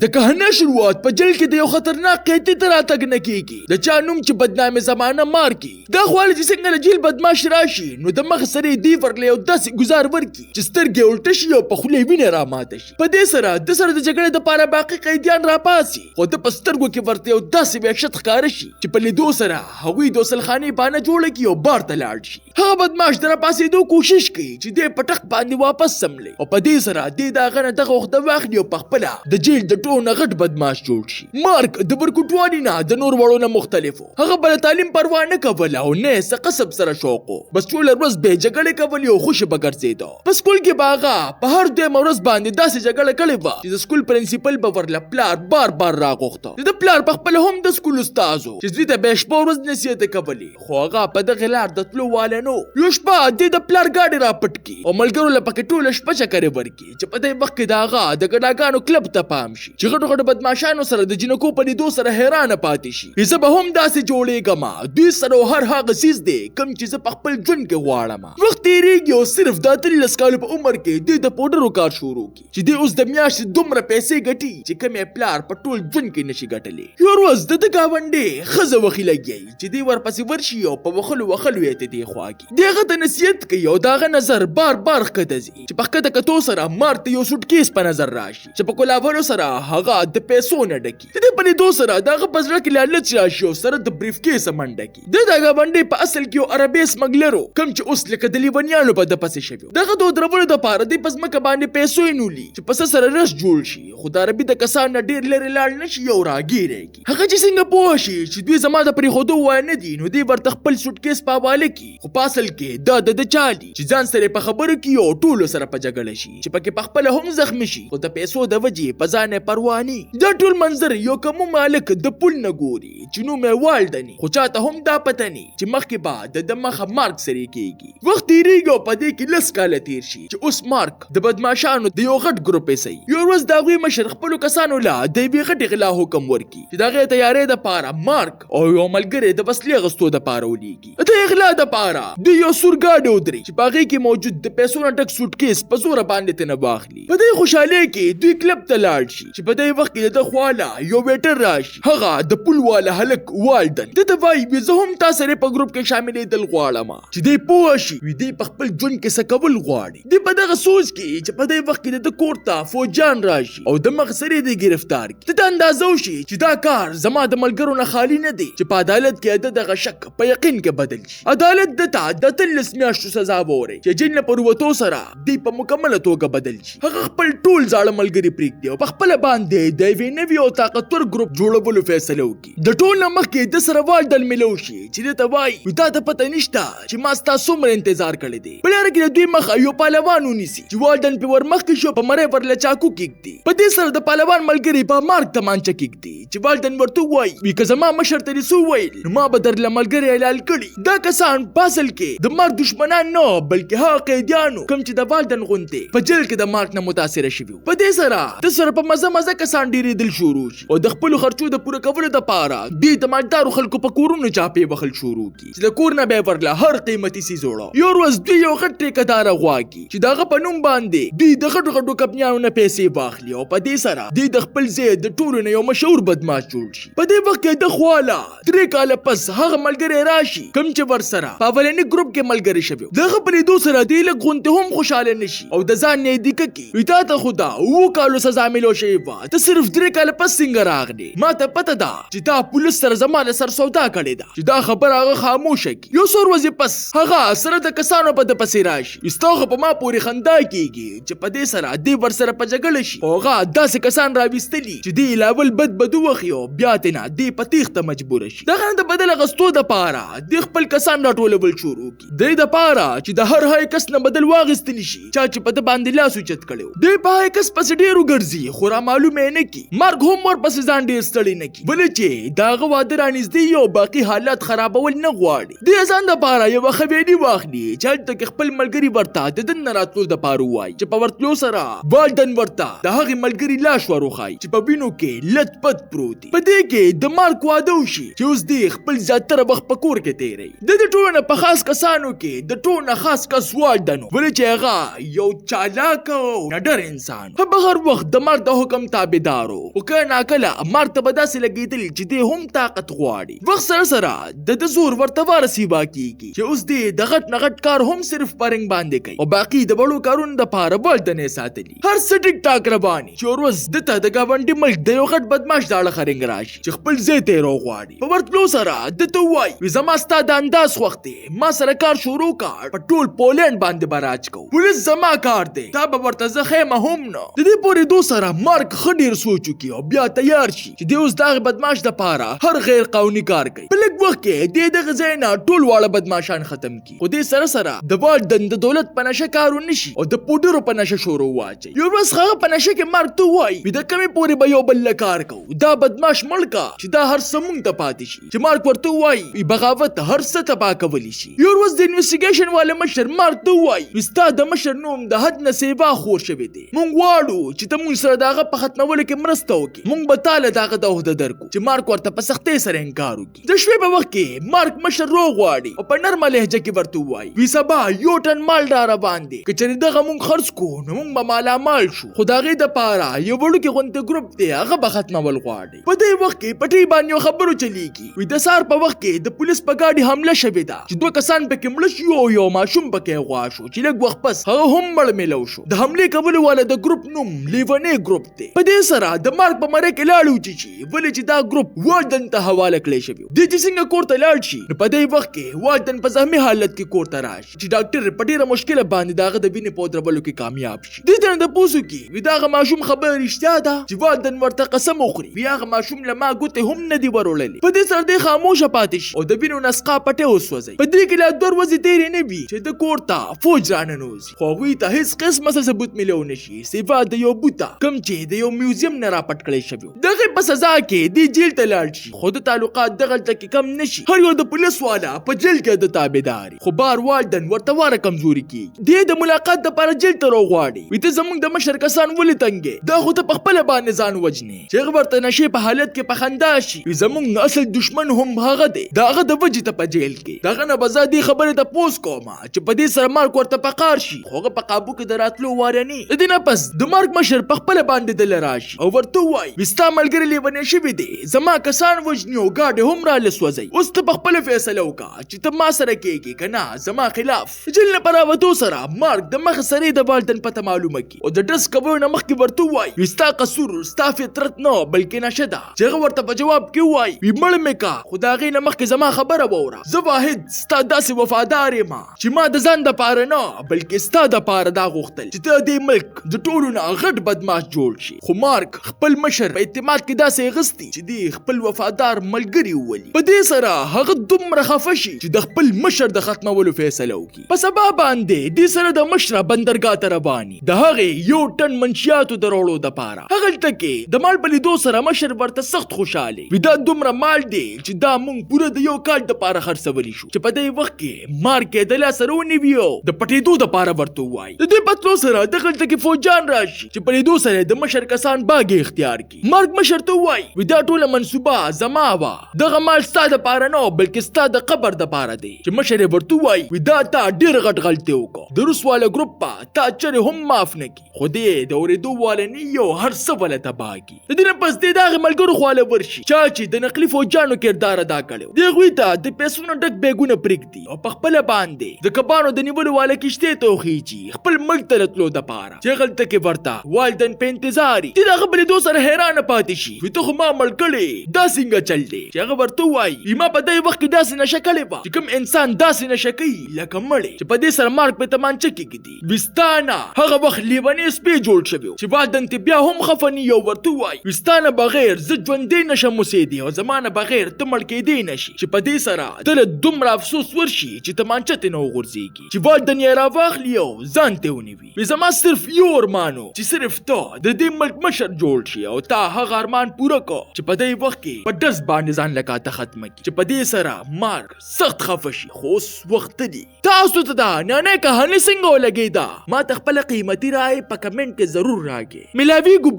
د کهنه شروعات په جیل کې د یو خطرناک قیدي تر راتګ نه کیږي د چا نوم چې بدنامه زمانه مار کی دا خواله چې څنګه له جیل بدمعاش راشي نو د مخ سره دی ورکړي او داسې گزار ورکي چې سترګې الټه شي او په خولې وینې را ماته شي په دې سره د جګړې د پاره باقي قیدیان را پاسي خو د پسترګو کې ورته او داسې وحشت ښکار شي چې په لیدو سره هغوی د وسلخانې بانه جوړه کی او بار ته لاړ شي هغه بدمعاش در پاسېدو کوشش کوي چې دې پټق باندې واپس سملي او په دې سره دې داغه دغه وخت واخلي او په خپل د جیل د ټونه غټ بدمعاش جوړ شي مارک د برکوټوالي نه د نور وړو نه مختلفو هغه بل تعلیم پروا نه کوله او نه څه قصب سره شوق بس ټول ورځ به جګړه کولې او خوشي بګرځیدو په سکول کې باغه په هر دوه ورځ باندې داسې جګړه کړې و چې د سکول پرنسپل به ورله پلار بار راغوښته د پلار په خپل هم د سکول استادو چې دوی ته به شپه ورځ نصیحت کولې خو هغه په دغه لار د تلو واله نو یو شپه د پلار ګاډي را پټ کی او ملګرو له پکې ټول شپه چکرې ورکی چې په دې وخت کې داغه د ګډاګانو کلب ته پام شي چې غټو بدمعشانو سره د جنکو په لیدو سره حیران پاتې شي زه به هم داسې جوړېږم دوی سره هر هغه سیز دی کوم چې زه په خپل ژوند کې غواړم وخت تیریږي او صرف د 13 کالو په عمر کې د پودرو کار شروع کی چې د اوس د میاشتې دومره پیسې ګټي چې کومې پلار په ټول ژوند کې نشي ګټلې یو ورځ د گاونډي خزه وخی لګي چې دی ورپسې ورشي او په وخلو یې ته دی خواږي دغه د نصیحت کوي او داغه نظر بار ښکته چې په ښکته کتو سره مارته یو سوټ کیس په نظر راشي چې په کولاولو سره هغه د پیسو نه ډکی د په لیدو سره دغه پزړه کې لالچ راشي او سره د بریف کیس منډه کی د گاونډي په اصل کې یو عربي سمګلرو کوم چې اوس لکه د لیونیانو په د پسې شوی دغه د درولو د پاره د پزمکه باندې پیسو نولي چې پس سره رس جوړ شي خو د عربي د کسان ډیر لري لاړ نشي یو راګیري هغه چې څنګه پوه شي چې دوی زما د پری خودو وای نه دي نو دی ورته خپل سوټ کیس په حواله کی خو په اصل کې د چالي چې ځان سره په خبرو کې او ټول سره په جګړه شي چې پکې په خپل هم زخمی شي خو د پیسو د وجې په ځان پرواني دا ټول منظر یو کوم مالک د پول نه ګوري چې نو مې والدني خو چاته هم دا پته نه چې مخکې بعد د مخه مارک سره کېږي وخت تیریږي او په دې کې لس کاله تیر شي چې اوس مارک د بدمعشانو د یو غټ ګروپ سي یو ورځ دا غوي مشر خپل کسانو لا د بي غټ غلا حکم ورکي چې دا غي تیارې د پاره مارک او یو ملګری د بسلې غستو د پاره ولېږي د اغلا د پاره د یو سورګاډ ودري چې باغې کې موجود د پیسو نه ټک سوټ کیس په زور باندې تنه واخلي په دې خوشاله کې دوی کلب ته لاړ شي چې په دې وخت کې د خواله یو ویټر راشي هغه د پول والا هلک والدن د وای به زه هم تاسو سره په ګروپ کې شاملې دل غواړم چې دې پوه شي وي دې په خپل ژوند کې څه کول غواړي دې په دغه سوچ کې چې په دې وخت کې د کورتا فوجان راشي او د مغسرې د گرفتار کی ته اندازو شي چې دا کار زما د ملګرو نه خالی نه دی چې په عدالت کې دغه شک په یقین کې بدل شي عدالت د 13 میاشتو سزا ووري چې جن پر وته سره دی په مکمل توګه بدل شي هغه خپل ټول ځاړه ملګری پریږدي او په خپل باندې د وینوي او طاقتور ګروپ جوړولو فیصله وکړي د ټول مخکې د سره والدل ملو شي چې ته وای دا ته پته نشته چې ما ستاسو مر انتظار کړی دی بل هرګ دوی مخ یو پهلوان ونیسي چې والدن په ور مخ کې شو په مړې پر لچاکو کېږي په دې سره د پهلوان ملګری په مارک تمانچه کېږي چې والدن ورته وای وی که زما مشر ته رسو ویل نو ما به در لملګری اعلان کړي دا کسان پاسل کې د مارک دشمنان نه بلکې هغه قیدیانو کوم چې د والدن غونته په جیل کې د مارک نه متاثر شوي په دې سره د سره په مزه کسان ډیری دل شروع شي او د خپل خرچو د پوره کولو د پاره د تماجدارو خلکو په کورونو چاپې بخل شروع کی چې د کور نه به ورله هر قیمتي سي جوړو یو ورځ دوی یو غټ ټیکدار غواګي چې دغه په نوم باندې دوی د غټو کمپنیانو نه پیسې واخلي او په دې سره د خپل ځای د ټولو نه یو مشهور بدمعاش جوړ شي په دې وخت کې د خواله 3 کال پس هغه ملګری راشي کوم چې ور سره په ولني ګروپ کې ملګری شوی دغه په لیدو سره دی له غونته هم خوشاله نشي او د ځان نه دی کی وتا ته خدا او کالو سزا ملو شي وا ته صرف 3 کال پس څنګه راغلی ما ته پته ده چې دا پولیس سره زمانه سر سودا کړی ده چې دا خبر هغه خاموش کی یو څور ورځې پس هغه سره د کسانو په د پسې راشي استوغه په ما پوری خندا کیږي چې په دې سره دی ور سره په جګړه شي اوغه داسې کسان راويستلی چې دی لاول بدو وخیو بیا ته نه دی پتیخ ته مجبور شي دغه د بدل غستو د پاره د خپل کسان راټولول شروع کی د پاره چې د هر هاي کس نه بدل واغستلی شي چې په د باندې لاس اوچت کړو د پای کس پس ډیرو ګرځي خو را معلومه نه کی مرګ هم ور پس ځان ډیر ستړي نه کی بل چې داغه واده رانږدې یو باقی حالات خرابول نه غواړي د ځان د پاره یو خبري واخلي چې تک خپل ملګری ورته د دن راتلو د پاره وای چې په ورتلو سره والدن ورته د هغه ملګری لاش وروخای چې په وینو کې لټ پت پروت په دې کې د مارک واده وشي چې اوس دی خپل ذاتره وخت په کور کې تیری د ټولنه په خاص کسانو کې د ټولنه خاص کس والدنو ولې چې هغه یو چالاک او نډر انسان په هر وخت د مرد حکم تابعدارو وکنا کله مارک ته بداسې لګېدل چې دی هم طاقت غواړي. وخت سره سره د زور ورته وارسیبا کیږي چې اوس دی د غټ نغټ کار هم صرف پرنګ باندې کوي او باقي د بړو کارونو د پاره والدنې ساتلي. هر څه ټیک ټاک رواني چې ورځ دته د گاونډي ملک د یو غټ بدمعاش داړه خرنګ راشي چې خپل ځای ته روغواړي. په ورتلو سره دته وای زما ستا د انداز وخت ما سره کار شروع کړ په ټول پولند باندې براج کو. پولیس زما کار دی دا به ورته زه خیمه هم نه. د دې پورې دو سره مارک خډیر سوچو کی او بیا تیار شي چې د اوس دغه بدمعاش د پاره هر غیر قانوني کار کوي. په لږ وخت کې دغه ځای نه ټول واړه بدمعاشان ختم کی. خو دې سره سره د والدن د دولت په نشه کارو نشي او د پودرو په نشه شروع واچي. یو ورځ هغه په نشه کې مارک ته وای د کمی پورې به یو بل کار کو دا بدمعاش ملکا چې دا هر سمون ته پاتې شي. چې مارک ورته وای بغاوت هر څه تبا کولی شي. یو ورځ د انویسټیګیشن والے مشر مارک ته وای ستا د مشر نوم د حد نه سیوا خور شوی دی. مونږ واړو چې ته مونږ سره داغه په ختمولو کې مرسته وکړي. مونږ به تاله داغه د عہده درکو. چې مارک ورته په سختۍ سره انکار وکړي. د شپې په وخت کې مارک مشر روغ واړي او په نرمه لهجه کې ورته وای وی سبا یو ټن مال دار باندې کچری دغه مونږ خرڅ کو نو مونږ به مالا مال شو. خدای د پاره یو وړو کې غونډه گروپ دی هغه به ختمول غواړي. په دې وخت کې پټي باندې خبرو چلیږي وی د سار په وخت کې د پولیس په گاډي حمله شوې ده چې دوه کسان پکې مړ شو یو ماشوم پکې غوا شو چې لږ وخت پس هغه هم مړ ملو شو. د حمله کولو والا د گروپ نوم لیونی گروپ دی. په دې سره د مارک په مره کې لاړو چې ولې چې دا گروپ والدن ته حواله کړی شوی. د چې څنګه کور ته لاړ شي په دې وخت کې والدن په زخمي حالت کې کور ته راشي چې ډاکټر په ډیره مشکله باندې داغه د وینې په درولو کې کامیاب شي. د دې د پوسو کې وی داغه ماشوم خبر رښتیا ده چې والدن ورته قسم وخوري بیا هغه ماشوم لما ګوته هم نه دی وروللی. په دې سره د خاموشه پاتې شي او د وینو نسقا پټه وسوځي. په دې کې لا دور ورځې تیرې نه وي چې د کور ته فوج راننوزي. خو هغوی ته هیڅ قسمه ثبوت ملو نشي سیوا د یو بوته کم چې د یو میوزیم نه راپټ کړی شوی. دغه په سزا کې دی جیل ته لاړ شي. خو د تعلقات دغه کې کم نشي. هر یو د پولیس والا په جیل کې د تابعداري. خو بار والدن ورته واره کمزوري کی. د ملاقات د پر جیل ته روغواړي. وی ته زمونږ د مشر کسان ولې تنګې دا خو ته په خپل باندې ځان وجنې چې ورته نشي په حالت کې په خندا شي. وی زمونږ اصل دشمن هم هغه دی داغه د وجې ته په جیل کې دغه نه بزادي خبره ته پوس کومه چې په دې سره مارک ورته پکار شي. خوغه په قابو کې دراتلو وارني. د دې نه پس د مارک مشر په خپل باندې دل راشي او ورته وای وستا ملګری لیونی شوی دی زما کسان وجنی او گاډي هم را لسوځي. اوس ته په خپل فیصله وکړه چې ته ما سره کېږي کنه زما خلاف. جیل نه پراوتو سره مارک د مخ سره د والدن پته معلومه کی او د ډس کبر نه مخکې ورته وای وستا قصور ستا فطرت نه بلکې نشه ده. چې ورته په جواب کې وای وی مړ مې کا خدای نه مخکې زما خبره ووره. زه واحد ستا داسې وفادار یم چې ما د ځان د پاره نه بلکې ستا د پاره دا غوښتل چې ته د ملک د ټولو نه غټ بدمعاش جوړ شي. خو مارک خپل مشر په اعتماد کې داسې غستی چې دی خپل وفادار ملګری وولي. په دې سره هغه دومره خفه شي چې د خپل مشر د ختمولو فیصله وکړي. په سبا باندې دې سره د مشر بندرګاه ته رواني د هغې یو ټن منشیاتو د راوړو د پاره. هغلته کې د مال په لیدو سره مشر ورته سخت خوشاله وي. دا دومره مال دی چې دا مونږ پوره د یو کال د پاره خرڅولی شو. چې په دې وخت کې مارک د لاس ونیو د پټېدو د پاره ورته وای. د دې پتلو سره دغلته کې فوجان راشي چې په لیدو سره د مشر کسان باغ اختیار کی. مارک مشر ته وای وی دا ټوله منصوبه زما وا دغه مال ستا د پاره نه بلکې ستا د قبر د پاره دی. چې مشر ورته وای وی دا تا ډیر غټ غلطي وکړه. د روس والا ګروپ تا چره هم معاف نه کی. خو دې د اورېدو والا نه یو هر څه ولا تباګي. د دې نه پس دې دغه ملګرو خواله ورشي چا چې د نقلي فوجانو کردار ادا کړو. دی غوي ته د پیسو نه ډک بیګونه پرېږدي او په خپل باندې د کبانو د نیولو والا کشته ته خيږي خپل ملک ته تلو د پاره. چې غلطه کې ورته والدن په انتظاري چې دغه بل دوه سره حیران پاتې شي. وي ته خو ما مړ کړې دا څنګه چل دی. چې هغه ورته وایي ما په دې وخت کې داسې نشه کړې وه چې کوم انسان داسې نشه کوي لکه مړی چې په دې سره مارک په تمانچه کې ږدي. وستانه هغه وخت لیونی سپی جوړ شوی چې والدن ته بیا هم خفنی یو ورته وایي وستانه بغیر زه ژوندی نشم اوسېدی او زمانه بغیر ته مړ کېدی نشي. چې په دې سره دله دومره افسوس ورشي چې تمانچه ته نه وغورځېږي. چې والدن یې راواخلي او ځان ته ونیوي. وي زما صرف یو ارمانو چې صرف ته د دې ملک مشر جوړ شي او تا هغه ارمان پوره کو چې په دې وخت کې په ډز باندې ځان لکاته ختمه کړي. چې په دې سره مارک سخت خفه شي. خو اوس وخت دی تاسو ته دا نانه کہانی څنګه ولګېده ما ته خپل قیمتي رائے په کمنټ کې ضرور راکړئ. ملاویږو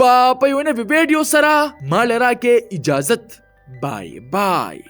په یو نوي ویډیو سره. مال راکې اجازت. بای بای.